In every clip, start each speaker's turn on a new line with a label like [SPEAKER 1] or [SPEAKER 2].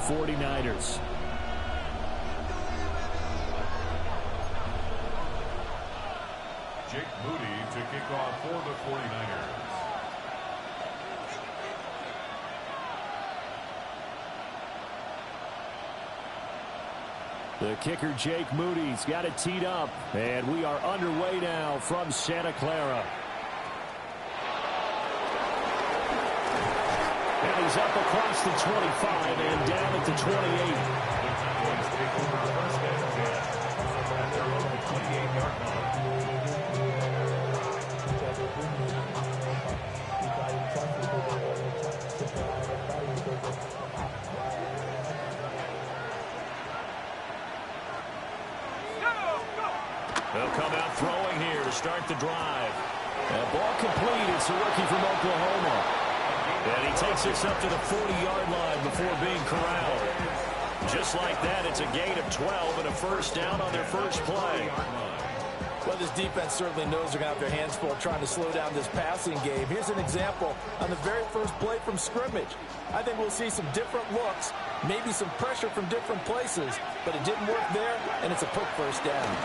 [SPEAKER 1] 49ers.
[SPEAKER 2] Jake Moody to kick off for the 49ers.
[SPEAKER 1] The kicker, Jake Moody's got it teed up, and we are underway now from Santa Clara. And he's up across the 25 and down at the 28.
[SPEAKER 2] At their own 28-yard line.
[SPEAKER 1] They'll come out throwing here to start the drive. Ball complete. It's a rookie from Oklahoma. And he takes this up to the 40-yard line before being corralled. Just like that, it's a gain of 12 and a first down on their first play.
[SPEAKER 3] Well, this defense certainly knows they're going to have their hands full trying to slow down this passing game. Here's an example on the very first play from scrimmage. I think we'll see some different looks, maybe some pressure from different places, but it didn't work there, and it's a quick first down.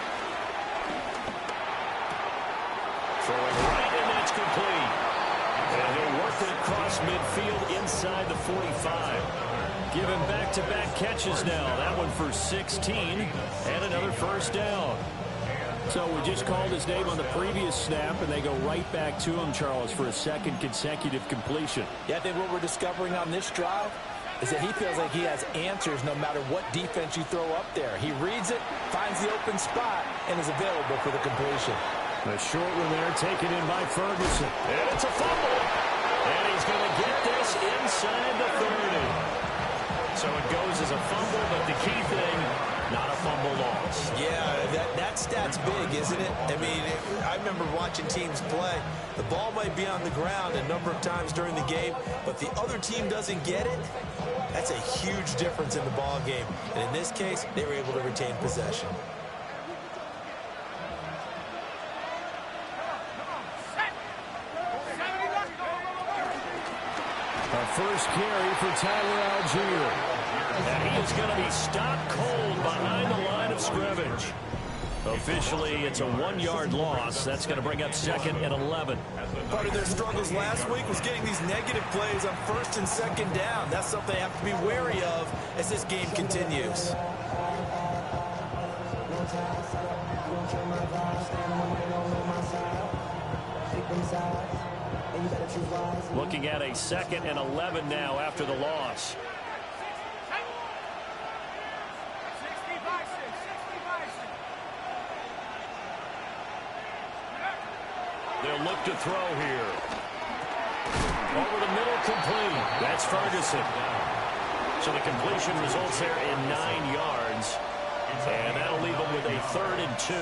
[SPEAKER 1] Throwing right, and that's complete. And he'll work it across midfield inside the 45. Give him back-to-back catches now. That one for 16, and another first down. So we just called his name on the previous snap, and they go right back to him, Charles, for a second consecutive completion.
[SPEAKER 3] Yeah, I think what we're discovering on this drive is that he feels like he has answers no matter what defense you throw up there. He reads it, finds the open spot, and is available for the completion.
[SPEAKER 1] A short one there, taken in by Ferguson. And it's a fumble. And he's going to get this inside the 30. So it goes as a fumble, but the key thing, not a fumble loss.
[SPEAKER 4] Yeah, that stat's big, isn't it? I mean, I remember watching teams play. The ball might be on the ground a number of times during the game, but the other team doesn't get it. That's a huge difference in the ball game. And in this case, they were able to retain possession.
[SPEAKER 1] First carry for Tyler Algier. And he is going to be stopped cold behind the line of scrimmage. Officially, it's a 1-yard loss. That's going to bring up 2nd and 11.
[SPEAKER 4] Part of their struggles last week was getting these negative plays on 1st and 2nd down. That's something they have to be wary of as this game continues.
[SPEAKER 1] Looking at a 2nd and 11 now after the loss. They'll look to throw here. Over the middle, complete. That's Ferguson. So the completion results there in 9 yards. And that'll leave them with a 3rd and 2.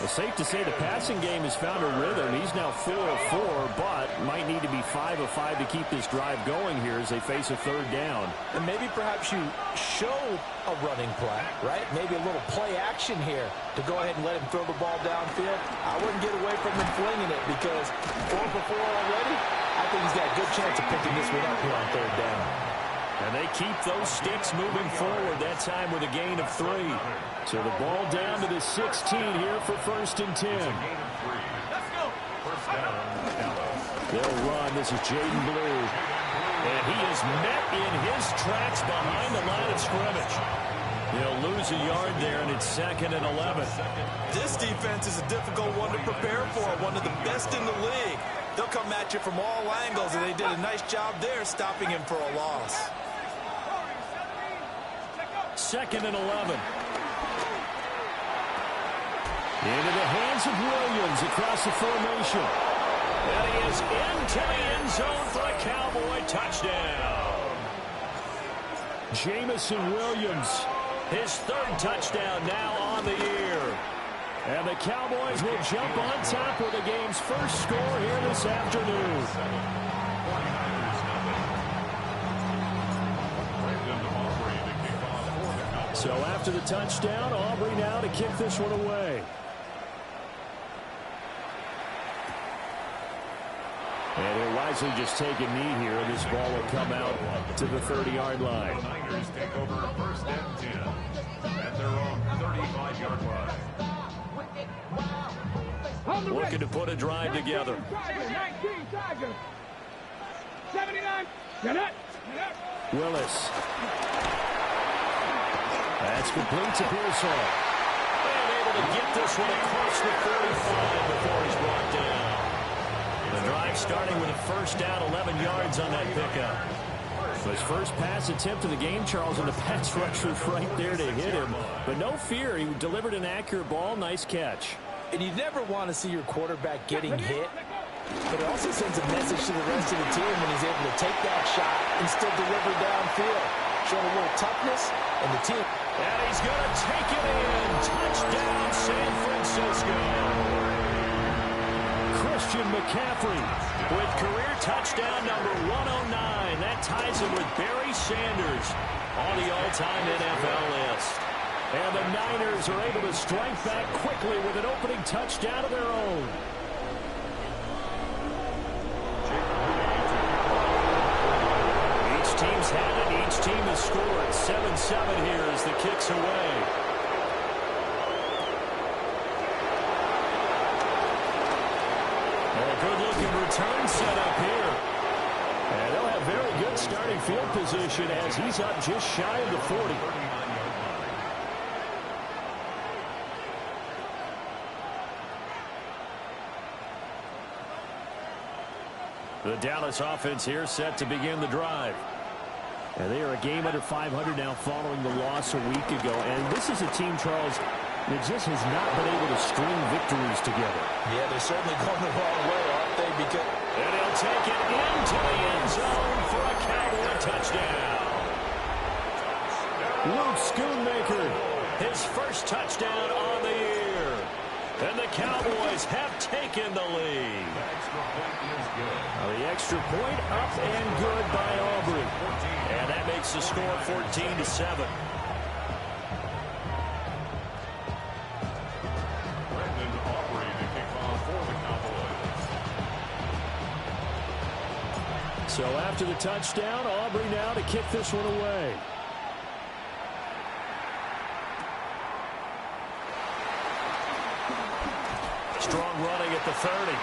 [SPEAKER 1] It's safe to say the passing game has found a rhythm. He's now 4 of 4, but might need to be 5 of 5 to keep this drive going here as they face a 3rd down.
[SPEAKER 3] And maybe perhaps you show a running play, right? Maybe a little play action here to go ahead and let him throw the ball downfield. I wouldn't get away from him flinging it because 4 for 4 already. I think he's got a good chance of picking this one up here on 3rd down.
[SPEAKER 1] And they keep those sticks moving forward, that time with a gain of 3. So the ball down to the 16 here for 1st and 10. They'll run. This is Jaden Blue. And he is met in his tracks behind the line of scrimmage. He'll lose a yard there, and it's 2nd and 11.
[SPEAKER 4] This defense is a difficult one to prepare for, one of the best in the league. They'll come at you from all angles, and they did a nice job there stopping him for a loss.
[SPEAKER 1] 2nd and 11. Into the hands of Williams across the formation. And he is into the end zone for a Cowboy touchdown. Jamison Williams, his 3rd touchdown now on the year. And the Cowboys will jump on top with the game's first score here this afternoon. So after the touchdown, Aubrey now to kick this one away. And he'll wisely just take a knee here, and this ball will come out to the 30-yard line.
[SPEAKER 2] The Niners take over first and 10 at their own 35-yard line.
[SPEAKER 1] Looking to put a drive together.
[SPEAKER 5] 79. Get up.
[SPEAKER 1] Willis. That's complete to Pearsall. And able to get this one across the 45 before he's brought down. The drive starting with a first down, 11 yards on that pickup. His first pass attempt of the game, Charles, and the pass rush was right there to hit him. But no fear, he delivered an accurate ball. Nice catch.
[SPEAKER 3] And you never want to see your quarterback getting hit, but it also sends a message to the rest of the team when he's able to take that shot and still deliver downfield. Showing a little toughness, and the team.
[SPEAKER 1] And he's going to take it in. Touchdown, San Francisco. Christian McCaffrey with career touchdown number 109. That ties him with Barry Sanders on the all-time NFL list. And the Niners are able to strike back quickly with an opening touchdown of their own. Each team's had it. Each team has scored. 7-7 here as the kick's away. A good-looking return set up here. And they'll have very good starting field position as he's up just shy of the 40. The Dallas offense here set to begin the drive. And they are a game under 500 now following the loss a week ago. And this is a team, Charles, that just has not been able to string victories together.
[SPEAKER 3] Yeah, they're certainly going the wrong way, aren't they? Because
[SPEAKER 1] and he'll take it into the end zone for a Cowboy touchdown. Luke Schoonmaker, his first touchdown on the year. And the Cowboys have taken the lead. The extra point up and good by Aubrey. And that makes the score 14-7. So after the touchdown, Aubrey now to kick this one away. Strong running at the 30.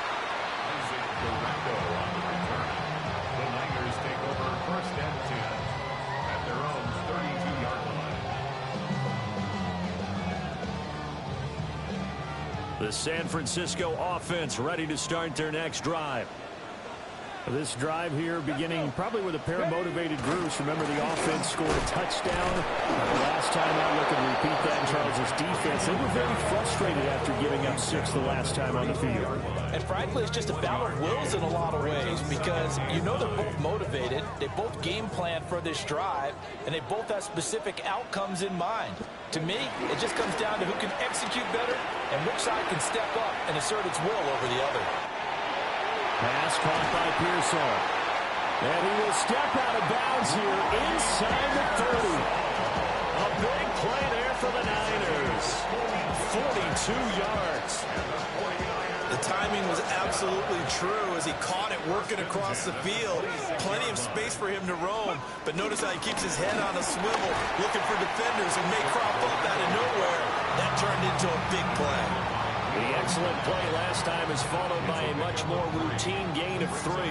[SPEAKER 2] The Niners take over first and 10 at their own 32-yard line.
[SPEAKER 1] The San Francisco offense ready to start their next drive. This drive here beginning probably with a pair of motivated groups. Remember, the offense scored a touchdown. The last time out, look and repeat that in Charles' defense. They were very frustrated after giving up 6 the last time on the field.
[SPEAKER 3] And frankly, it's just a battle of wills in a lot of ways because you know they're both motivated. They both game plan for this drive, and they both have specific outcomes in mind. To me, it just comes down to who can execute better and which side can step up and assert its will over the other.
[SPEAKER 1] Pass caught by Pearsall. And he will step out of bounds here inside the 30. A big play there for the Niners. 42 yards.
[SPEAKER 4] The timing was absolutely true as he caught it working across the field. Plenty of space for him to roam. But notice how he keeps his head on a swivel, looking for defenders who may crop up out of nowhere. That turned into a big play.
[SPEAKER 1] The excellent play last time is followed by a much more routine gain of 3.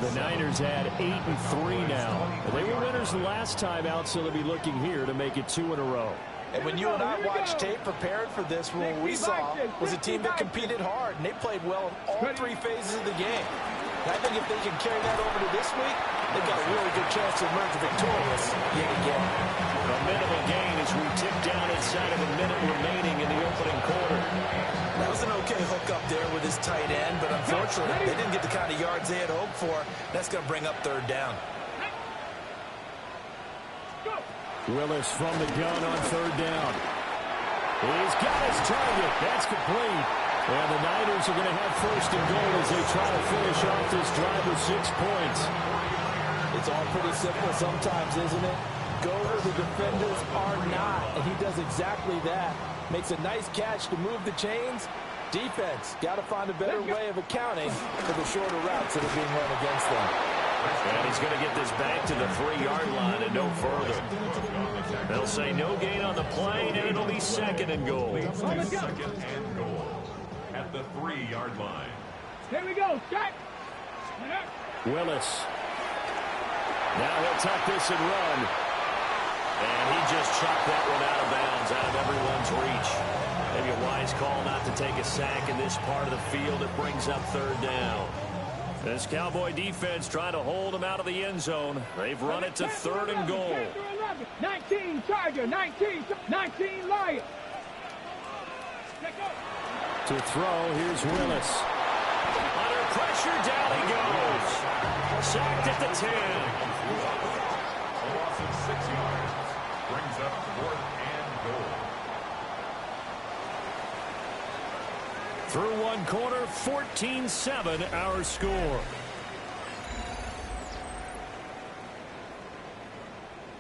[SPEAKER 1] The Niners had 8-3 now. They were winners the last time out, so they'll be looking here to make it 2 in a row.
[SPEAKER 3] And when you and I watched tape prepared for this, what we saw was a team that competed hard, and they played well in all 3 phases of the game. And I think if they can carry that over to this week, they've got a really good chance to emerge victorious yet again.
[SPEAKER 1] A minimal gain as we tick down inside of a minute remaining in the opening quarter.
[SPEAKER 4] That was an okay hook up there with his tight end, but unfortunately, they didn't get the kind of yards they had hoped for. That's going to bring up 3rd down.
[SPEAKER 1] Willis from the gun on 3rd down. He's got his target. That's complete. And the Niners are going to have 1st and goal as they try to finish off this drive with 6 points.
[SPEAKER 3] It's all pretty simple sometimes, isn't it? Go where the defenders are not, and he does exactly that. Makes a nice catch to move the chains, Defense, got to find a better way of accounting for the shorter routes that are being run against them.
[SPEAKER 1] And he's going to get this back to the 3-yard line and no further. They'll say no gain on the play, and it'll be 2nd and goal.
[SPEAKER 2] 2nd and goal at the 3-yard line.
[SPEAKER 5] Here we go. Shot.
[SPEAKER 1] Willis. Now he'll tuck this and run. And he just chucked that one out of bounds, out of everyone's reach. Maybe a wise call not to take a sack in this part of the field. It brings up 3rd down. This Cowboy defense trying to hold him out of the end zone. They've run it to 3rd and goal.
[SPEAKER 5] 19 Charger, 19 Lion.
[SPEAKER 1] To throw, here's Willis. Under pressure, down he goes. Sacked at the 10.
[SPEAKER 2] A loss of 6 yards brings up 4th and goal.
[SPEAKER 1] Through one quarter, 14-7 our score.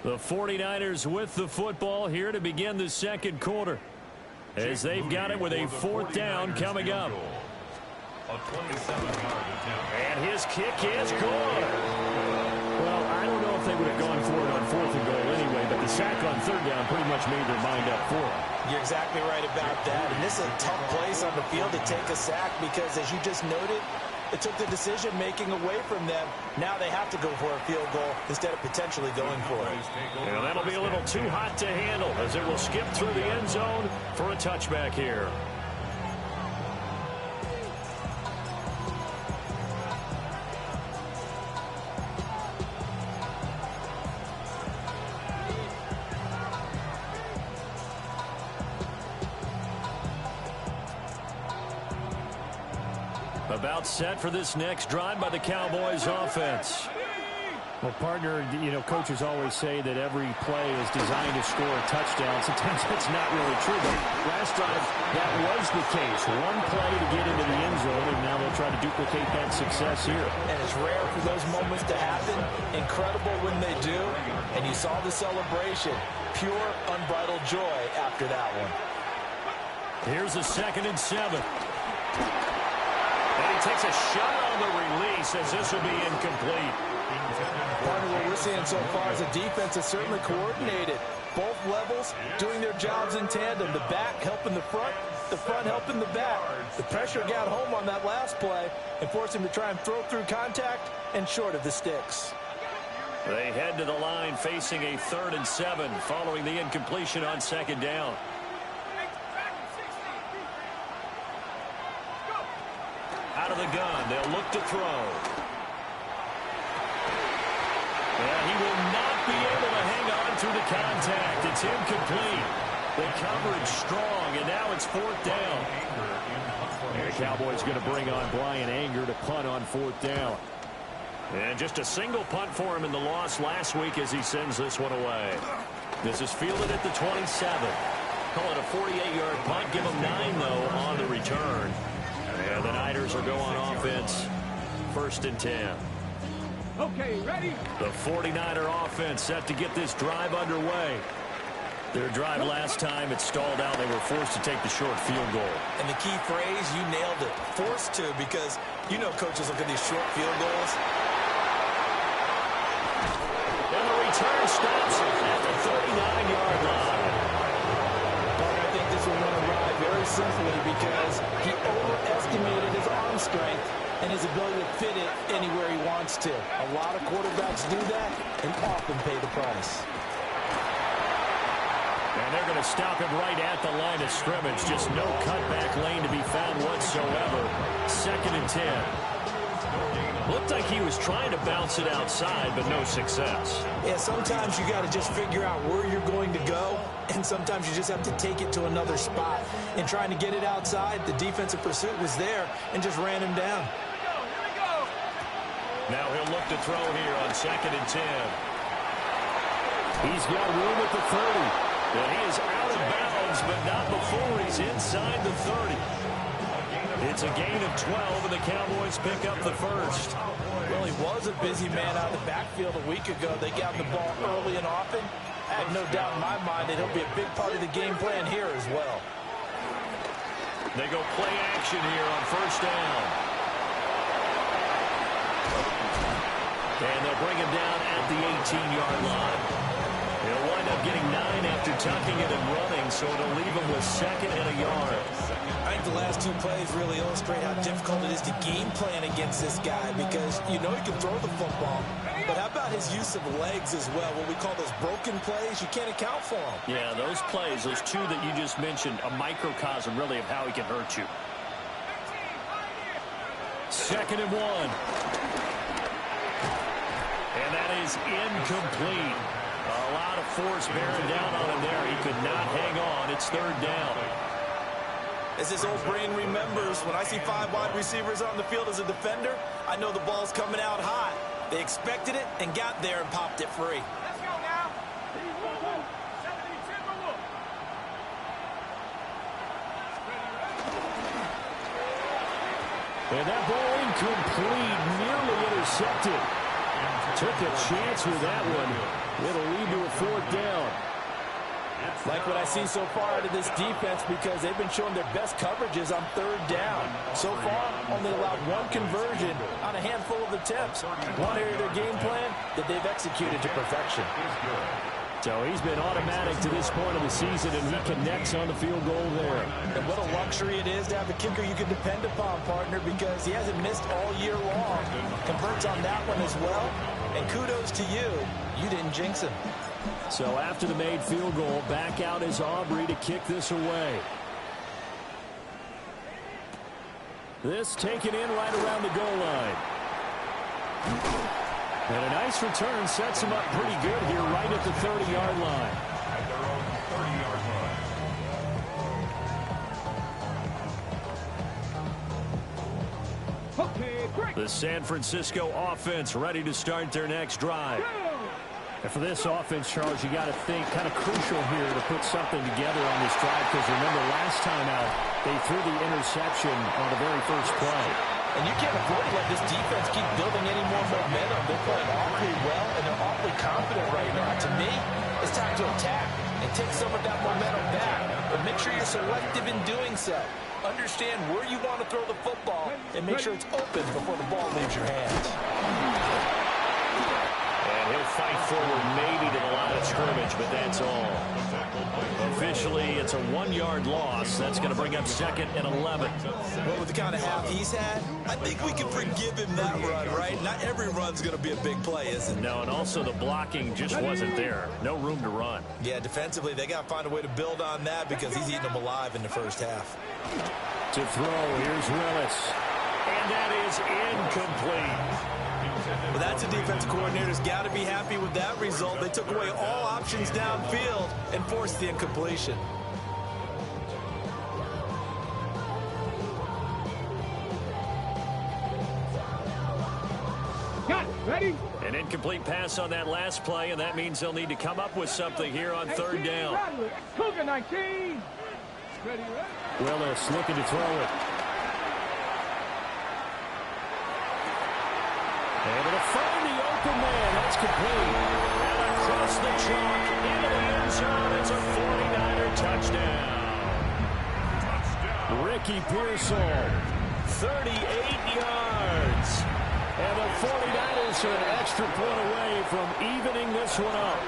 [SPEAKER 1] The 49ers with the football here to begin the 2nd quarter, as they've got it with a 4th down coming up.
[SPEAKER 2] A 27-yard attempt.
[SPEAKER 1] And his kick is good. Well, I don't know if they would have gone for it on 4th and goal anyway, but the sack on 3rd down pretty much made their mind up for it.
[SPEAKER 4] You're exactly right about that. And this is a tough place on the field to take a sack because, as you just noted, it took the decision-making away from them. Now they have to go for a field goal instead of potentially going for it.
[SPEAKER 1] And that'll be a little too hot to handle as it will skip through the end zone for a touchback here. About set for this next drive by the Cowboys offense. Well, partner, coaches always say that every play is designed to score a touchdown. Sometimes that's not really true, but last drive, that was the case. One play to get into the end zone, and now they'll try to duplicate that success here.
[SPEAKER 3] And it's rare for those moments to happen. Incredible when they do. And you saw the celebration. Pure, unbridled joy after that one.
[SPEAKER 1] Here's a 2nd and 7. And he takes a shot on the release as this will be incomplete.
[SPEAKER 3] Part of what we're seeing so far is the defense is certainly coordinated. Both levels doing their jobs in tandem. The back helping the front helping the back. The pressure got home on that last play and forced him to try and throw through contact and short of the sticks.
[SPEAKER 1] They head to the line facing a 3rd and 7 following the incompletion on 2nd down. Out of the gun, they'll look to throw. And he will not be able to hang on through the contact. It's incomplete. The coverage strong, and now it's 4th down. And the Cowboys going to bring on Brian Anger to punt on 4th down. And just a single punt for him in the loss last week as he sends this one away. This is fielded at the 27. Call it a 48-yard punt. Give him 9, though, on the return. And the Niners are going on offense. 1st and 10.
[SPEAKER 5] Okay, ready?
[SPEAKER 1] The 49er offense set to get this drive underway. Their drive last time, it stalled out. They were forced to take the short field goal.
[SPEAKER 4] And the key phrase, you nailed it. Forced to, because coaches look at these short field goals.
[SPEAKER 1] And the return stops at the 39-yard line.
[SPEAKER 3] But I think this will run a ride very simply because he overestimated his arm strength and his ability to fit it anywhere he wants to. A lot of quarterbacks do that and often pay the price.
[SPEAKER 1] And they're going to stop him right at the line of scrimmage. Just no cutback lane to be found whatsoever. 2nd and 10. Looked like he was trying to bounce it outside, but no success.
[SPEAKER 3] Yeah, sometimes you got to just figure out where you're going to go, and sometimes you just have to take it to another spot. And trying to get it outside, the defensive pursuit was there and just ran him down.
[SPEAKER 1] Now he'll look to throw here on 2nd and 10. He's got room at the 30. And he is out of bounds, but not before he's inside the 30. It's a gain of 12, and the Cowboys pick up the first.
[SPEAKER 3] Well, he was a busy man out of the backfield a week ago. They got him the ball early and often. I have no doubt in my mind that he'll be a big part of the game plan here as well.
[SPEAKER 1] They go play action here on first down. And they'll bring him down at the 18-yard line. He'll wind up getting 9 after tucking it and running, so it'll leave him with 2nd and a yard.
[SPEAKER 4] I think the last 2 plays really illustrate how difficult it is to game plan against this guy because you know he can throw the football. But how about his use of legs as well? What we call those broken plays, you can't account for them.
[SPEAKER 1] Yeah, those plays, those 2 that you just mentioned, a microcosm really of how he can hurt you. 2nd and 1. And that is incomplete. A lot of force bearing down on him there. He could not hang on. It's 3rd down.
[SPEAKER 4] As his old brain remembers, when I see 5 wide receivers on the field as a defender, I know the ball's coming out hot. They expected it and got there and popped it free.
[SPEAKER 5] Let's go now.
[SPEAKER 1] And that ball incomplete, nearly intercepted. Took a chance with that one. It'll lead to a 4th down.
[SPEAKER 3] Like what I see so far out of this defense because they've been showing their best coverages on 3rd down. So far, only allowed 1 conversion on a handful of attempts. One area of their game plan that they've executed to perfection.
[SPEAKER 1] So he's been automatic to this point of the season, and he connects on the field goal there.
[SPEAKER 3] And what a luxury it is to have a kicker you can depend upon, partner, because he hasn't missed all year long. Converts on that one as well. And kudos to you. You didn't jinx him.
[SPEAKER 1] So after the made field goal, back out is Aubrey to kick this away. This taken in right around the goal line. And a nice return sets him up pretty good here right at the 30-yard line.
[SPEAKER 2] At their own 30-yard line.
[SPEAKER 5] Okay, great.
[SPEAKER 1] The San Francisco offense ready to start their next drive. And for this offense, Charles, you got to think kind of crucial here to put something together on this drive because remember last time out, they threw the interception on the very first play.
[SPEAKER 3] And you can't afford to let this defense keep building any more momentum. They're playing awfully well, and they're awfully confident right now. To me, it's time to attack and take some of that momentum back. But make sure you're selective in doing so. Understand where you want to throw the football and make sure it's open before the ball leaves your hands.
[SPEAKER 1] And he'll fight forward maybe to the line of scrimmage, but that's all. Officially, it's a 1-yard loss. That's going to bring up 2nd and 11.
[SPEAKER 4] Well, with the kind of half he's had, I think we can forgive him that run, right? Not every run's going to be a big play, is it?
[SPEAKER 1] No, and also the blocking just wasn't there. No room to run.
[SPEAKER 4] Yeah, defensively, they got to find a way to build on that because he's eating them alive in the first half.
[SPEAKER 1] To throw, here's Willis. And that is incomplete.
[SPEAKER 4] Well, that's a defensive coordinator's got to be happy with that result. They took away all options downfield and forced the incompletion.
[SPEAKER 5] Got it. Ready?
[SPEAKER 1] An incomplete pass on that last play, and that means they'll need to come up with something here on 3rd down.
[SPEAKER 5] Cougar 19. Ready, ready.
[SPEAKER 1] Willis looking to throw it. Able to find the open man. That's complete. And across the chalk into the end zone. It's a 49er touchdown. Ricky Pearsall, 38 yards. And the 49ers are an extra point away from evening this one up.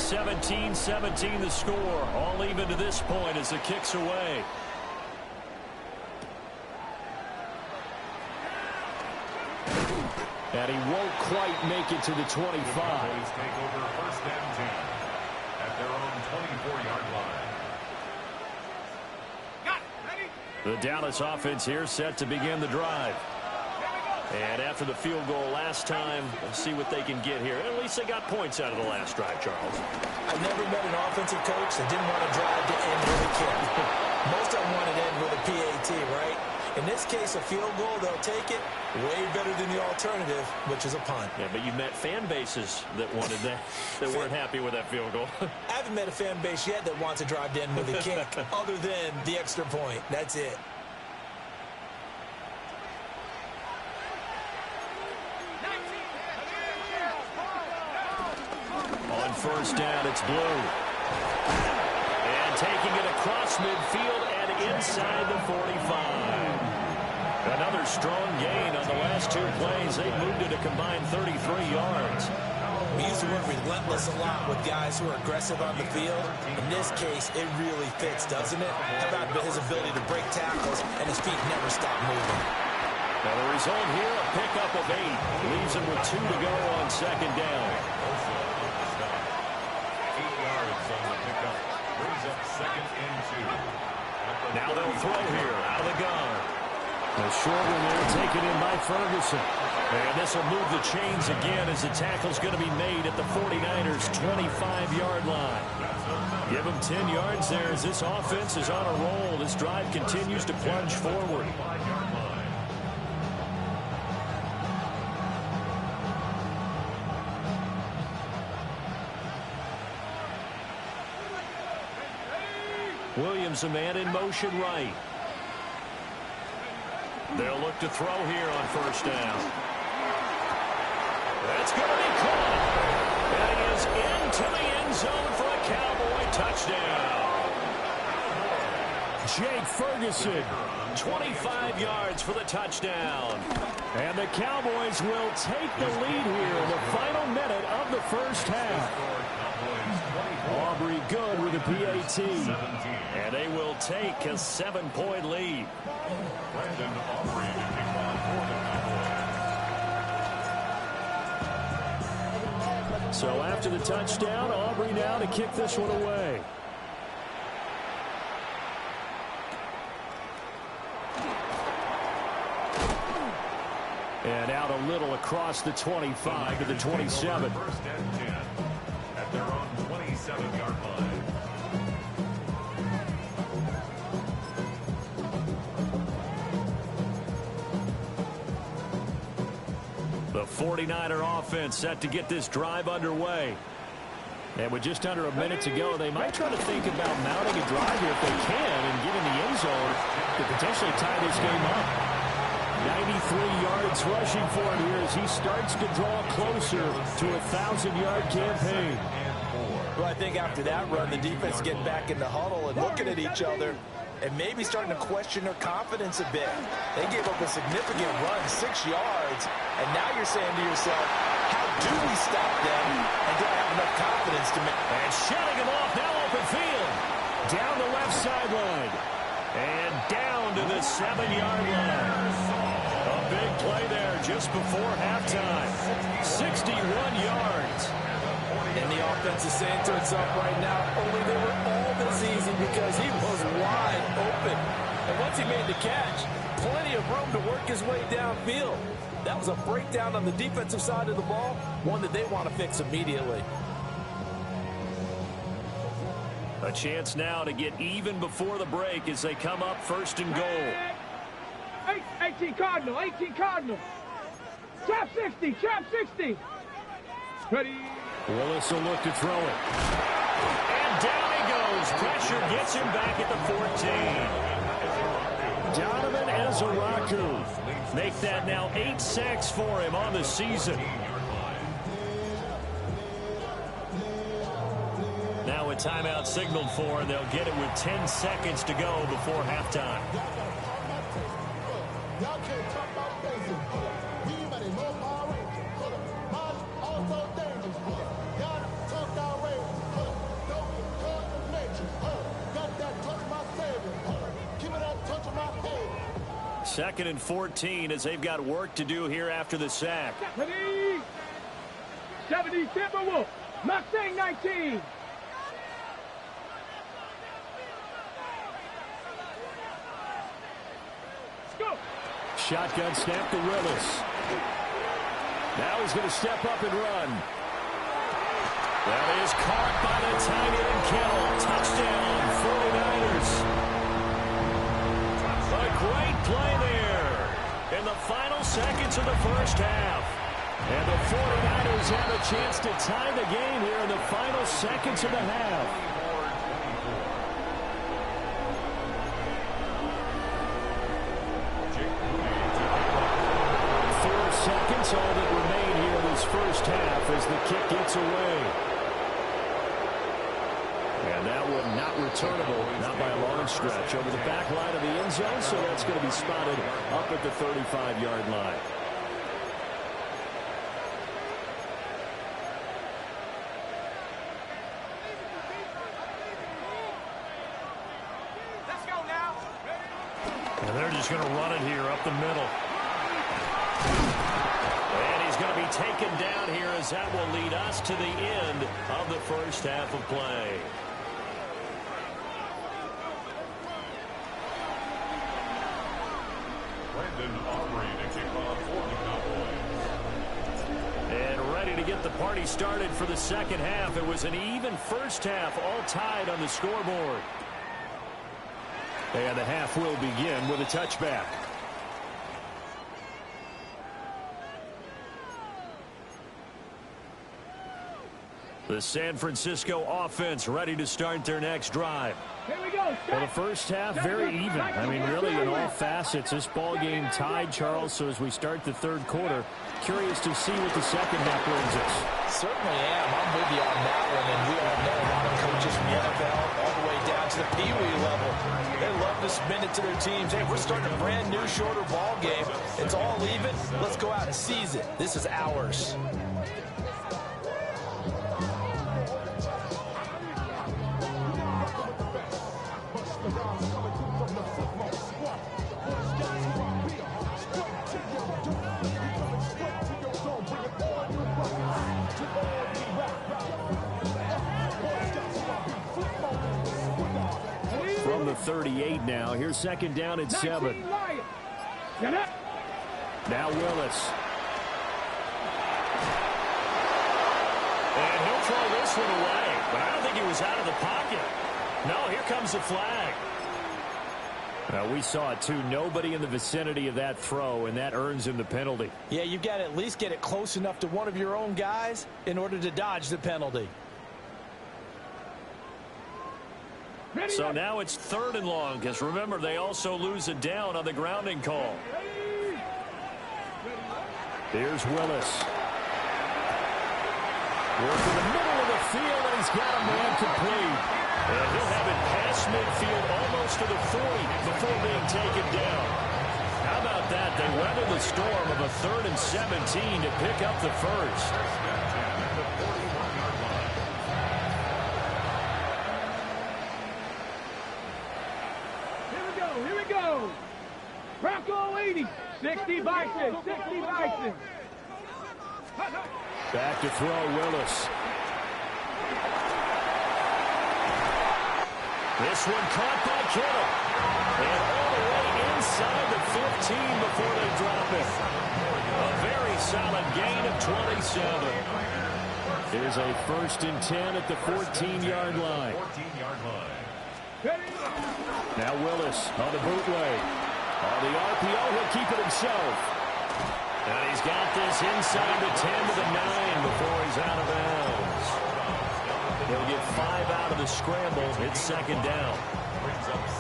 [SPEAKER 1] 17-17 the score. All even to this point as the kick's away. And he won't quite make it to the 25.
[SPEAKER 2] Cowboys take over 1st and 10 at their own 24-yard line.
[SPEAKER 5] Got it. Ready?
[SPEAKER 1] The Dallas offense here set to begin the drive. And after the field goal last time, we'll see what they can get here. At least they got points out of the last drive, Charles.
[SPEAKER 4] I've never met an offensive coach that didn't want to drive to end with a kick. Most of them want to end with a PAT, right? In this case, a field goal, they'll take it. Way better than the alternative, which is a punt.
[SPEAKER 1] Yeah, but you met fan bases that wanted that, that weren't happy with that field goal.
[SPEAKER 4] I haven't met a fan base yet that wants to drive to end with a kick other than the extra point. That's it.
[SPEAKER 1] first down. It's Blue. And taking it across midfield and inside the 45. Another strong gain on the last two plays. They moved it a combined 33 yards.
[SPEAKER 4] We use the word relentless a lot with guys who are aggressive on the field. In this case, it really fits, doesn't it? How about his ability to break tackles and his feet never stop moving?
[SPEAKER 1] Now the result here, a pickup of 8. Leaves him with 2 to go on second down.
[SPEAKER 2] 8 yards on the pickup. Brings up 2nd and 2.
[SPEAKER 1] Now they'll throw here out of the gun. A short one there taken in by Ferguson. And this will move the chains again as the tackle's going to be made at the 49ers' 25-yard line. Give them 10 yards there as this offense is on a roll. This drive continues to plunge forward. Williams, a man in motion right. They'll look to throw here on first down. That's going to be caught. That is into the end zone for a Cowboy touchdown. Jake Ferguson, 25 yards for the touchdown. And the Cowboys will take the lead here in the final minute of the first half. Aubrey good with a PAT. And they will take a 7-point lead.
[SPEAKER 2] Brandon Aubrey to kick off for the Cowboys.
[SPEAKER 1] So after the touchdown, Aubrey now to kick this one away. And out a little across the 25 to the 27.
[SPEAKER 2] First and 10 at their own 27-yard line.
[SPEAKER 1] The 49er offense set to get this drive underway. And with just under a minute to go, they might try to think about mounting a drive here if they can and get in the end zone to potentially tie this game up. 93 yards rushing for him here as he starts to draw closer to a 1,000-yard campaign.
[SPEAKER 3] Well, I think after that run, the defense is getting back in the huddle and looking at each other and maybe starting to question their confidence a bit. They gave up a significant run, 6 yards, and now you're saying to yourself, how do we stop them, and do I have enough confidence to make...
[SPEAKER 1] And shutting him off, now open field. Down the left sideline. And down to the 7-yard line. A big play there just before halftime. 61 yards.
[SPEAKER 3] And the offense is saying to itself right now, only they were all this easy because he was wide open. And once he made the catch, plenty of room to work his way downfield. That was a breakdown on the defensive side of the ball, one that they want to fix immediately.
[SPEAKER 1] A chance now to get even before the break as they come up first and goal.
[SPEAKER 5] 18 Cardinal, 18 Cardinal. Trap 60, trap 60. Ready.
[SPEAKER 1] Willis will look to throw it. And down he goes. Pressure gets him back at the 14. Donovan Ezaraku. Make that now 8 sacks for him on the season. Now a timeout signaled for, and they'll get it with 10 seconds to go before halftime.
[SPEAKER 6] Y'all can't talk about basic. He might know power rangers. Also dangerous. Y'all talk outrageous. Don't cut the matrix. Got that touch my savior. Give me that touch of my head.
[SPEAKER 1] 2nd and 14 as they've got work to do here after the sack.
[SPEAKER 5] Ready. 70 Timberwolf. Mustang 19.
[SPEAKER 1] Shotgun snap to Willis. Now he's going to step up and run. That is caught by the tight end Kittle. Touchdown, 49ers. A great play there in the final seconds of the first half. And the 49ers have a chance to tie the game here in the final seconds of the half. 4 seconds, all that remain here in this first half as the kick gets away. returnable, not by a long stretch, over the back line of the end zone, so that's going to be spotted up at the 35-yard line.
[SPEAKER 5] Let's go now.
[SPEAKER 1] And they're just going to run it here up the middle. And he's going to be taken down here as that will lead us to the end of the first half of play. And ready to get the party started for the second half. It was an even first half, all tied on the scoreboard. And the half will begin with a touchback. The San Francisco offense ready to start their next drive.
[SPEAKER 5] Here we go.
[SPEAKER 1] Well, the first half, very even. I mean, really, in all facets, this ball game tied, Charles. So as we start the third quarter, curious to see what the second half brings us.
[SPEAKER 3] Certainly am. I'm with you on that one. And we all know a lot of coaches from the NFL all the way down to the Pee Wee level. They love to spin it to their teams. Hey, we're starting a brand new, shorter ball game. It's all even. Let's go out and seize it. This is ours.
[SPEAKER 1] From the 38 now. Here's second down at 7. Now Willis. And he'll throw this one away. But I don't think he was out of the pocket. No, here comes the flag. We saw it, too. Nobody in the vicinity of that throw, and that earns him the penalty.
[SPEAKER 3] Yeah, you've got to at least get it close enough to one of your own guys in order to dodge the penalty.
[SPEAKER 1] So now it's 3rd and long, because remember, they also lose it down on the grounding call. Here's Willis. Working the middle of the field, and he's got a man complete. And he'll have it past midfield almost to the 40 before being taken down. How about that? They weathered the storm of a 3rd and 17 to pick up the first.
[SPEAKER 5] Here we go. Bronco 80. 60 Bison. 60 Bison.
[SPEAKER 1] Back to throw, Willis. This one caught by Kittle. And all the way inside the 15 before they drop it. A very solid gain of 27. Here's a 1st and 10 at the 14-yard line. Now Willis on the bootleg. On the RPO, he'll keep it himself. And he's got this inside the 10 to the 9 before he's out of bounds. He'll get 5 out of the scramble. It's 2nd down.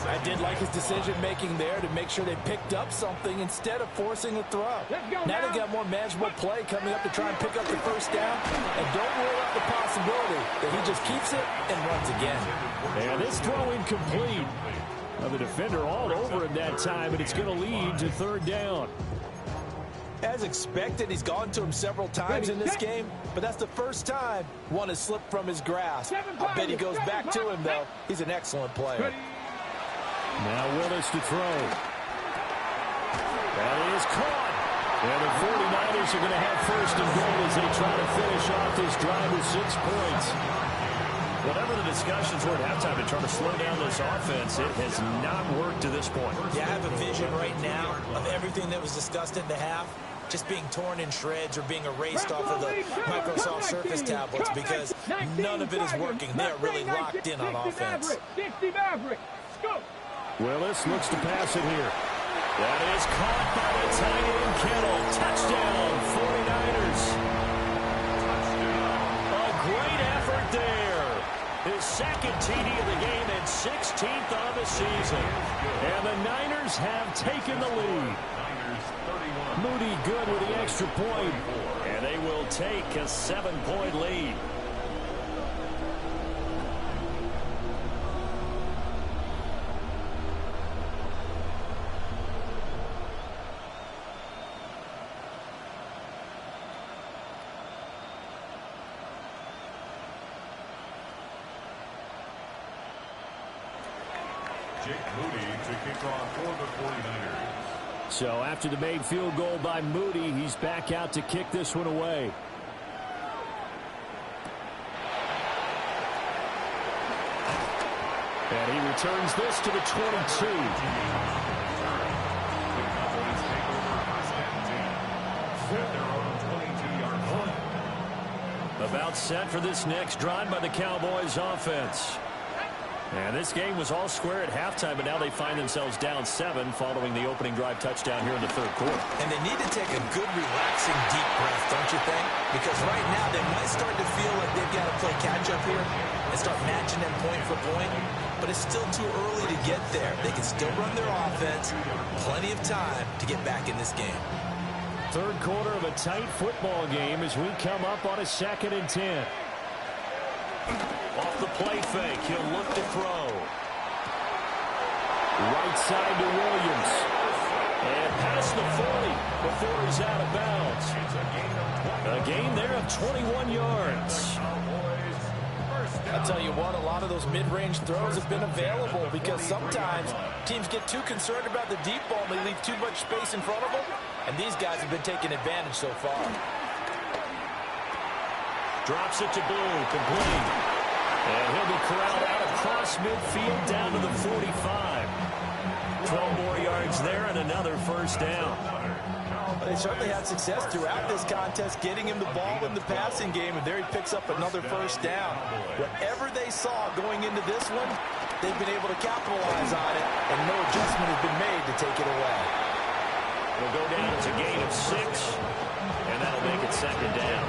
[SPEAKER 3] I did like his decision-making there to make sure they picked up something instead of forcing a throw. Now they got more manageable play coming up to try and pick up the first down. And don't rule out the possibility that he just keeps it and runs again.
[SPEAKER 1] And this throw incomplete. The defender all over him that time, and it's going to lead to 3rd down.
[SPEAKER 3] As expected, he's gone to him several times in this game, but that's the first time one has slipped from his grasp. I bet he goes back to him, though. He's an excellent player.
[SPEAKER 1] Now Willis to throw. That is caught. And the 49ers are going to have 1st and goal as they try to finish off this drive with 6 points. Whatever the discussions were at halftime to try to slow down this offense, it has not worked to this point.
[SPEAKER 4] Yeah, I have a vision right now of everything that was discussed at the half just being torn in shreds or being erased off of the Microsoft Surface tablets because none of it is working. They are really locked in on offense.
[SPEAKER 1] Willis looks to pass it here. That is caught by the tight end Kittle. Touchdown, 49ers. A great effort there. His 2nd TD of the game and 16th on the season. And the Niners have taken the lead. Moody good with the extra point. And they will take a 7-point lead.
[SPEAKER 2] Jake Moody to kick off for the 49ers.
[SPEAKER 1] So after the made field goal by Moody, he's back out to kick this one away. And he returns this to the 22. About set for this next drive by the Cowboys offense. And this game was all square at halftime, but now they find themselves down 7 following the opening drive touchdown here in the third quarter.
[SPEAKER 4] And they need to take a good, relaxing, deep breath, don't you think? Because right now they might start to feel like they've got to play catch-up here and start matching them point for point. But it's still too early to get there. They can still run their offense. Plenty of time to get back in this game.
[SPEAKER 1] Third quarter of a tight football game as we come up on a 2nd and 10. Off the play fake, he'll look to throw. Right side to Williams. And past the 40 before he's out of bounds. A gain there of 21 yards.
[SPEAKER 3] I'll tell you what, a lot of those mid-range throws have been available because sometimes teams get too concerned about the deep ball and they leave too much space in front of them. And these guys have been taking advantage so far.
[SPEAKER 1] Drops it to Blue, complete. And he'll be corralled out across midfield down to the 45. 12 more yards there and another first down.
[SPEAKER 3] They certainly had success throughout this contest getting him the ball in the passing game, and there he picks up another first down. Whatever they saw going into this one, they've been able to capitalize on it, and no adjustment has been made to take it away.
[SPEAKER 1] It'll go down as a gain of 6, and that'll make it 2nd down.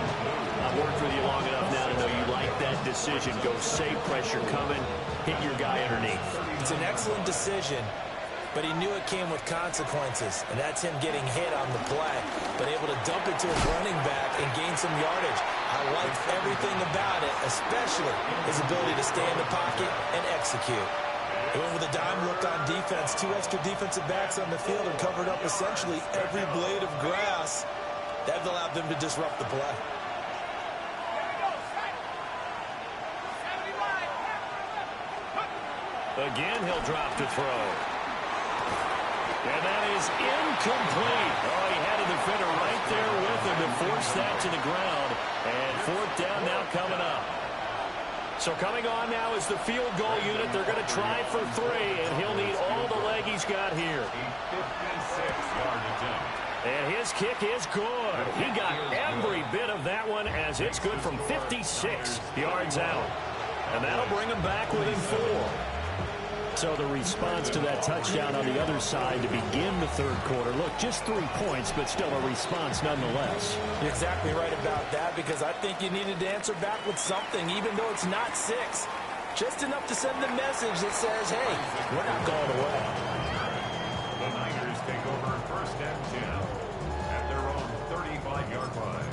[SPEAKER 1] I've worked with you long enough now to know you like that decision. Go safe, pressure coming, hit your guy underneath.
[SPEAKER 3] It's an excellent decision, but he knew it came with consequences, and that's him getting hit on the play, but able to dump it to his running back and gain some yardage. I like everything about it, especially his ability to stay in the pocket and execute. He went with a dime look on defense. 2 extra defensive backs on the field and covered up essentially every blade of grass. That allowed them to disrupt the play.
[SPEAKER 1] Again, he'll drop to throw. And that is incomplete. Oh, he had a defender right there with him to force that to the ground. And 4th down now coming up. So coming on now is the field goal unit. They're going to try for 3, and he'll need all the leg he's got here.
[SPEAKER 2] 56-yard attempt.
[SPEAKER 1] And his kick is good. He got every bit of that one as it's good from 56 yards out. And that'll bring him back within 4. So the response to that touchdown on the other side to begin the third quarter. Look, just 3 points, but still a response nonetheless.
[SPEAKER 3] You're exactly right about that, because I think you needed to answer back with something, even though it's not 6. Just enough to send the message that says, hey, we're not going away.
[SPEAKER 2] The Niners take over 1st and 10 at their own 35-yard line.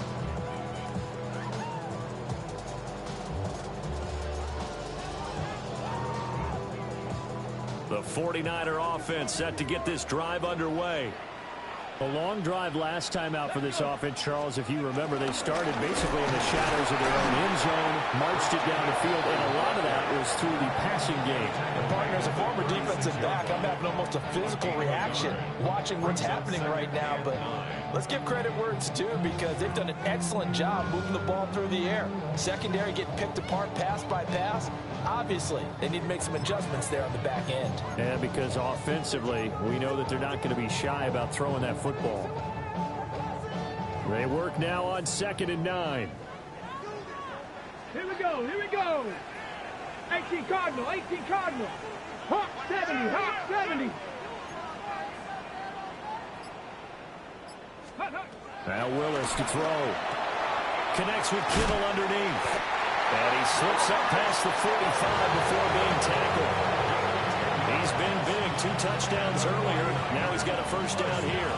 [SPEAKER 1] The 49er offense set to get this drive underway. A long drive last time out for this offense, Charles. If you remember, they started basically in the shadows of their own end zone, marched it down the field, and a lot of that was through the passing game.
[SPEAKER 3] And partner, as a former defensive back, I'm having almost a physical reaction watching what's happening right now. But let's give credit where it's due, because they've done an excellent job moving the ball through the air. Secondary getting picked apart pass by pass. Obviously, they need to make some adjustments there on the back end.
[SPEAKER 1] And because offensively, we know that they're not going to be shy about throwing that football. They work now on 2nd and 9.
[SPEAKER 5] Here we go, here we go. 18 Cardinal, 18 Cardinal. Hawk 70, Hawk 70.
[SPEAKER 1] Now Willis to throw. Connects with Kittle underneath. And he slips up past the 45 before being tackled. He's been big. 2 touchdowns earlier. Now he's got a first down here.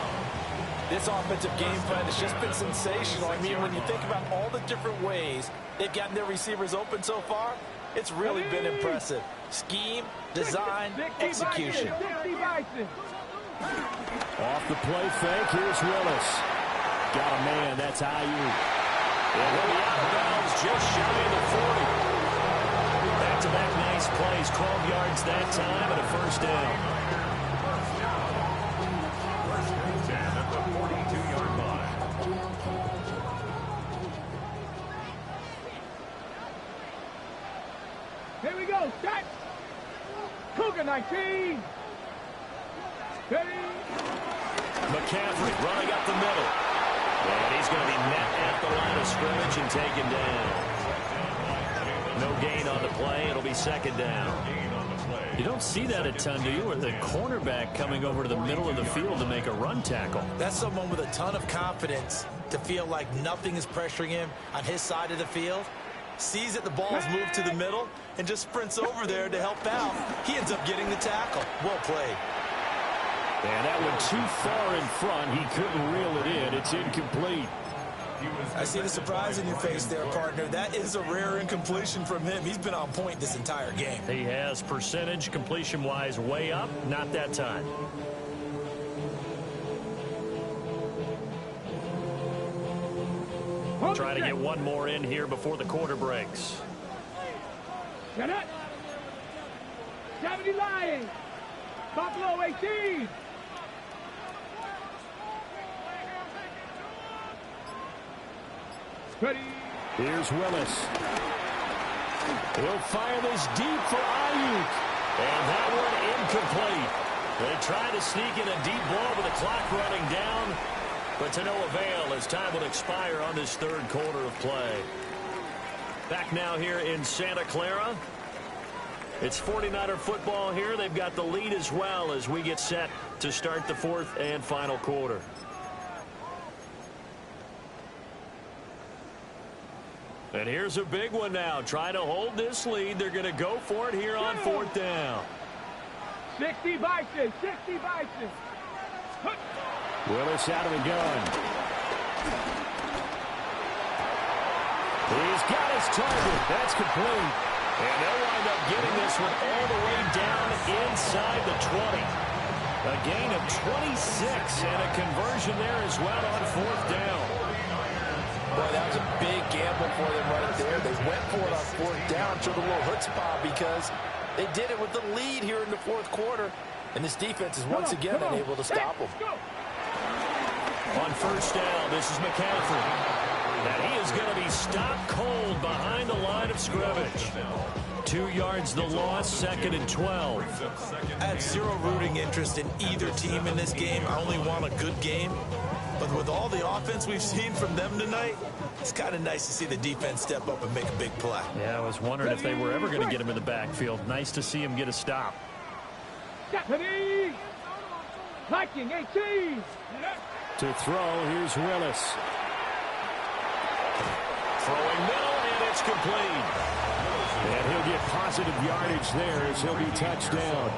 [SPEAKER 3] This offensive game plan has just been sensational. I mean, when you think about all the different ways they've gotten their receivers open so far, it's really been impressive. Scheme, design, execution.
[SPEAKER 1] Off the play fake, here's Willis. Got a man, that's Ayuk. And he'll be out of bounds just shy of the 40. That back-to-back nice plays. 12 yards that time and a first down.
[SPEAKER 2] First and 10 at the 42-yard line.
[SPEAKER 5] Here we go. Start. Cougar 19. Ready.
[SPEAKER 1] McCaffrey running up the middle. And he's going to be met at the line of scrimmage and taken down. No gain on the play. It'll be second down.
[SPEAKER 7] You don't see that a ton, do you? With the cornerback coming over to the middle of the field to make a run tackle.
[SPEAKER 4] That's someone with a ton of confidence to feel like nothing is pressuring him on his side of the field. Sees that the ball's moved to the middle and just sprints over there to help out. He ends up getting the tackle. Well played.
[SPEAKER 7] And that one too far in front. He couldn't reel it in. It's incomplete.
[SPEAKER 4] I see the surprise in your face there, partner. That is a rare incompletion from him. He's been on point this entire game.
[SPEAKER 1] He has percentage completion-wise way up. Not that time. Trying to get one more in here before the quarter breaks.
[SPEAKER 5] Get it. 70 Lions. Buffalo 18. Ready.
[SPEAKER 7] Here's Willis. He'll fire this deep for Ayuk.
[SPEAKER 1] And that one incomplete. They try to sneak in a deep ball with the clock running down, but to no avail as time will expire on this third quarter of play. Back now here in Santa Clara. It's 49er football here. They've got the lead as well as we get set to start the fourth and final quarter. And here's a big one now. Trying to hold this lead. They're going to go for it here on fourth down.
[SPEAKER 5] 60 Bison. 60 Bison.
[SPEAKER 7] Willis out of the gun. He's got his target. That's complete.
[SPEAKER 1] And they'll wind up getting this one all the way down inside the 20. A gain of 26 and a conversion there as well on fourth down.
[SPEAKER 3] Boy, that was a big gamble for them right there. They went for it on fourth down, showed a little chutzpah because they did it with the lead here in the fourth quarter. And this defense is once again unable to stop them.
[SPEAKER 1] On first down, this is McCaffrey. And he is going to be stopped cold behind the line of scrimmage. 2 yards the loss, second and 12.
[SPEAKER 4] I had zero rooting interest in either team in this game. I only want a good game. But with all the offense we've seen from them tonight, it's kind of nice to see the defense step up and make a big play.
[SPEAKER 7] Yeah, I was wondering if they were ever going to get him in the backfield. Nice to see him get a stop.
[SPEAKER 5] Deputy. Viking 18.
[SPEAKER 7] To throw, here's Willis.
[SPEAKER 1] Throwing middle, and it's complete.
[SPEAKER 7] And he'll get positive yardage there as he'll be touched down.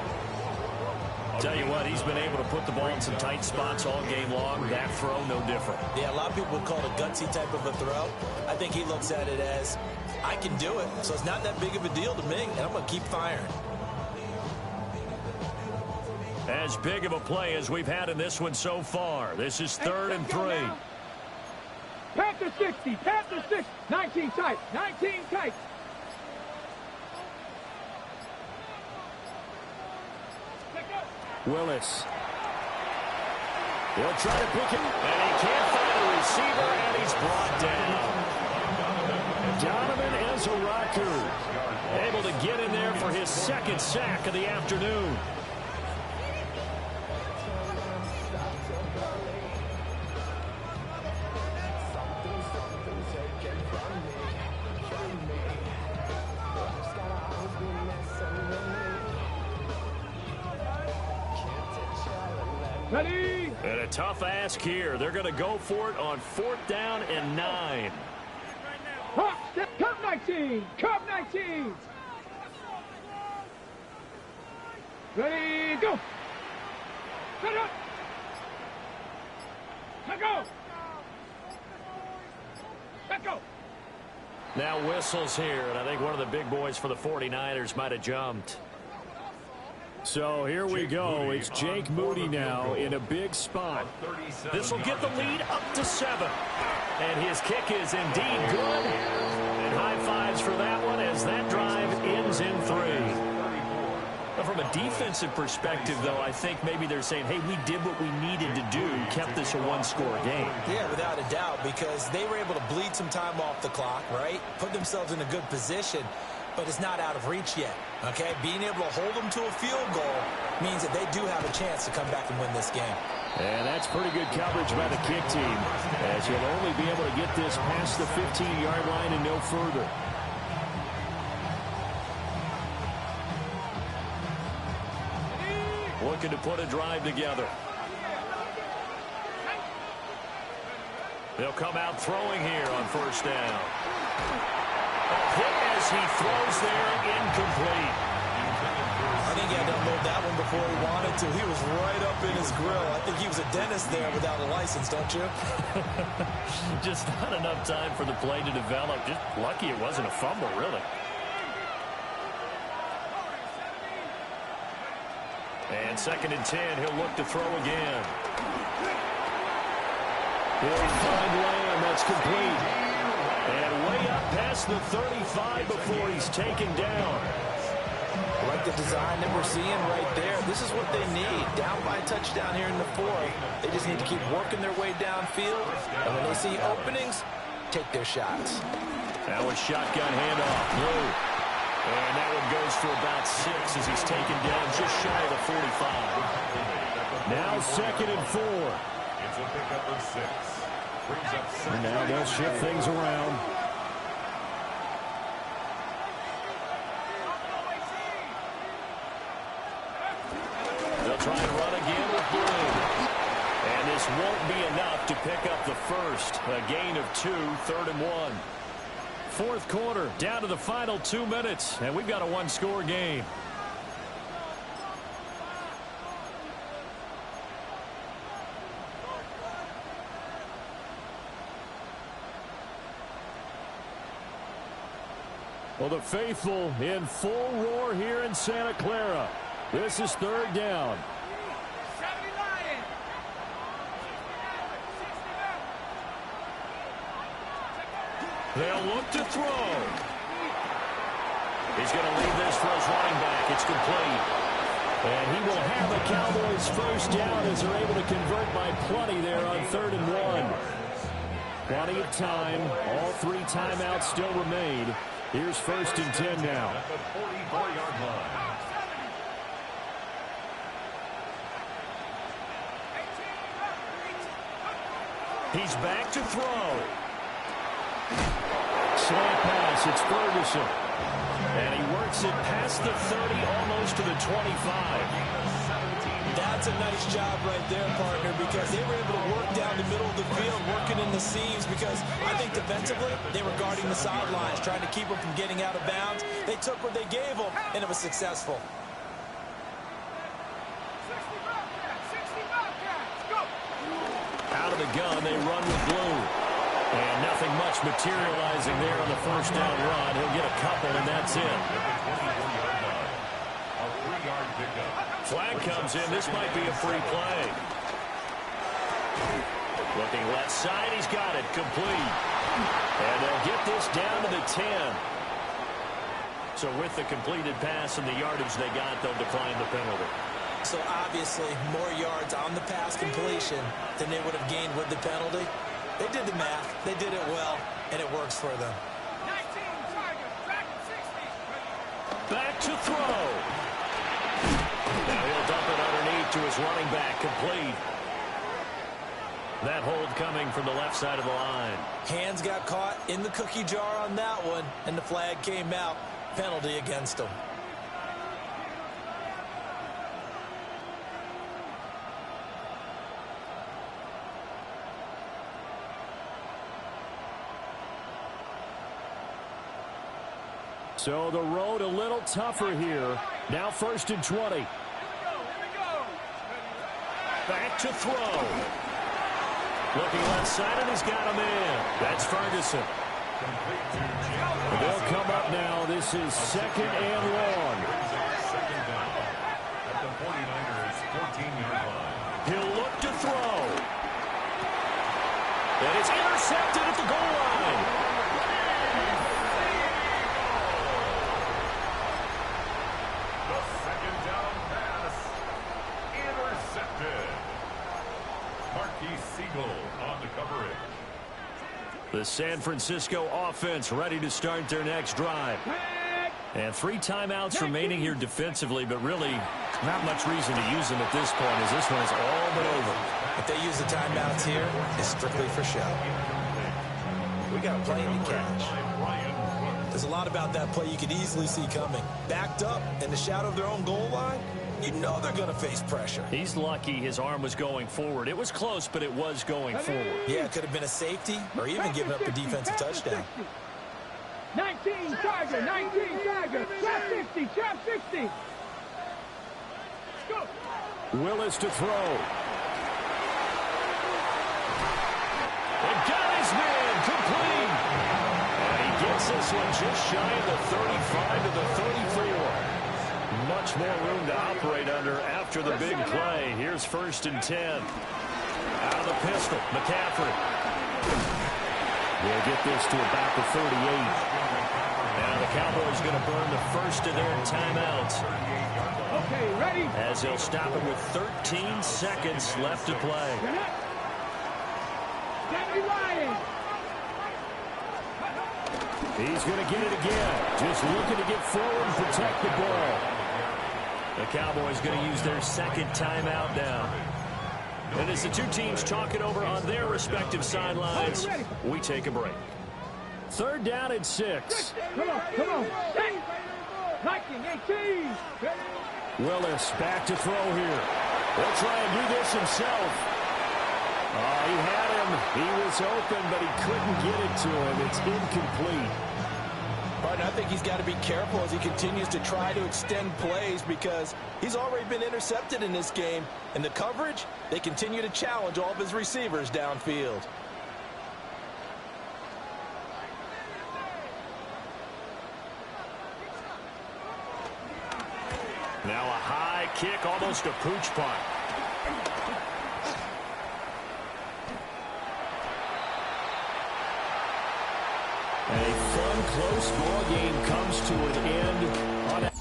[SPEAKER 1] Tell you what, he's been able to put the ball in some tight spots all game long. That throw, no different.
[SPEAKER 4] Yeah, a lot of people would call it a gutsy type of a throw. I think he looks at it as, I can do it, so it's not that big of a deal to me, and I'm going to keep firing.
[SPEAKER 1] As big of a play as we've had in this one so far. This is third and 3.
[SPEAKER 5] Panther 60. Panther 60. 19 tight. 19 tight.
[SPEAKER 7] Willis.
[SPEAKER 1] He'll try to pick it, and he can't find a receiver, and he's brought down.
[SPEAKER 7] Donovan Ezaraku
[SPEAKER 1] Able to get in there for his second sack of the afternoon.
[SPEAKER 5] Ready.
[SPEAKER 1] And a tough ask here. They're going to go for it on fourth down and 9.
[SPEAKER 5] Hop, step, Cup 19. Cup 19. Ready, go. Set up. Let go. Let go.
[SPEAKER 1] Now whistles here, and I think one of the big boys for the 49ers might have jumped.
[SPEAKER 7] So here we go. It's Jake Moody now in a big spot.
[SPEAKER 1] This will get the lead up to 7. And his kick is indeed good. And high fives for that one as that drive ends in 3. But from a defensive perspective, though, I think maybe they're saying, hey, we did what we needed to do, kept this a one-score game.
[SPEAKER 4] Yeah, without a doubt, because they were able to bleed some time off the clock, right? Put themselves in a good position, but it's not out of reach yet, okay? Being able to hold them to a field goal means that they do have a chance to come back and win this game.
[SPEAKER 1] And that's pretty good coverage by the kick team, as you'll only be able to get this past the 15-yard line and no further. Looking to put a drive together. They'll come out throwing here on first down. A hit as he throws there, incomplete.
[SPEAKER 4] I think he had to unload that one before he wanted to. He was right up in his grill. I think he was a dentist there without a license, don't you?
[SPEAKER 7] Just not enough time for the play to develop. Just lucky it wasn't a fumble, really.
[SPEAKER 1] And 2nd and 10, he'll look to throw again. He'll find Lamb, that's complete. And way up past the 35 before he's taken down.
[SPEAKER 3] I like the design that we're seeing right there. This is what they need. Down by a touchdown here in the 4th. They just need to keep working their way downfield. And when they see openings, take their shots.
[SPEAKER 1] That was shotgun handoff. Blue. And that one goes for about 6 as he's taken down just shy of the 45. Now 2nd and 4.
[SPEAKER 2] It's a pickup of 6. Brings up 6.
[SPEAKER 1] And now they'll shift things around. They'll try and run again with Blue. And this won't be enough to pick up the first. A gain of 2, 3rd and 1. 4th quarter, down to the final 2 minutes, and we've got a one-score game. Well, the faithful in full roar here in Santa Clara. This is 3rd down. They'll look to throw. He's going to leave this for his running back. It's complete. And he will have the Cowboys first down as they're able to convert by plenty there on 3rd and 1. Plenty of time. All 3 timeouts still remain. Here's 1st and 10 now.
[SPEAKER 2] At the 44-yard line.
[SPEAKER 1] He's back to throw. Slant pass, it's Ferguson. And he works it past the 30, almost to the 25.
[SPEAKER 4] That's a nice job right there, partner, because they were able to work down the middle of the field, working in the seams, because I think defensively, they were guarding the sidelines, trying to keep them from getting out of bounds. They took what they gave them, and it was successful.
[SPEAKER 1] Out of the gun, they run with Blue. And nothing much materializing there on the first down run. He'll get a couple, and that's it.
[SPEAKER 2] A 3-yard pickup.
[SPEAKER 1] Flag comes in. This might be a free play. Looking left side. He's got it. Complete. And they'll get this down to the 10. So with the completed pass and the yardage they got, they'll decline the penalty.
[SPEAKER 4] So obviously, more yards on the pass completion than they would have gained with the penalty. They did the math. They did it well, and it works for them.
[SPEAKER 1] Back to throw. Now he'll dump it underneath to his running back, complete. That hold coming from the left side of the line.
[SPEAKER 4] Hands got caught in the cookie jar on that one, and the flag came out. Penalty against them.
[SPEAKER 1] So the road a little tougher here. Now 1st and 20. Back to throw. Looking left side, and he's got him in. That's Ferguson. They'll come up now. This is 2nd and long.
[SPEAKER 2] Second down at the 49ers 14-yard line.
[SPEAKER 1] He'll look to throw. And it's intercepted at the goal line.
[SPEAKER 2] tackle on the coverage.
[SPEAKER 1] The San Francisco offense ready to start their next drive. And 3 timeouts remaining here defensively, but really not much reason to use them at this point as this one is all but over.
[SPEAKER 4] If they use the timeouts here, it's strictly for show. We got a play to catch. There's a lot about that play you could easily see coming. Backed up in the shadow of their own goal line, you know they're going to face pressure.
[SPEAKER 1] He's lucky his arm was going forward. It was close, but it was going forward.
[SPEAKER 4] Yeah, it could have been a safety or even given up a defensive touchdown.
[SPEAKER 5] 19 Tiger, 19 Tiger, trap 50, trap 50. Go.
[SPEAKER 1] Willis to throw. And got his man complete. And he gets this one just shy of the 35 to the 34. Much more room to operate under after the big play. Here's 1st and 10. Out of the pistol, McCaffrey. We'll get this to about the 38. Now the Cowboys going to burn the first of their timeouts.
[SPEAKER 5] Okay, ready?
[SPEAKER 1] As they'll stop it with 13 seconds left to play. He's going to get it again. Just looking to get forward and protect the ball. The Cowboys going to use their second timeout now. And as the two teams talk it over on their respective sidelines, we take a break. 3rd down and 6.
[SPEAKER 5] Come on, come on. Hiking, 18.
[SPEAKER 1] Willis back to throw here. He'll try and do this himself. He had him. He was open, but he couldn't get it to him. It's incomplete.
[SPEAKER 3] But I think he's got to be careful as he continues to try to extend plays because he's already been intercepted in this game. And the coverage, they continue to challenge all of his receivers downfield.
[SPEAKER 1] Now a high kick, almost a pooch punt. A fun, close ball game comes to an end.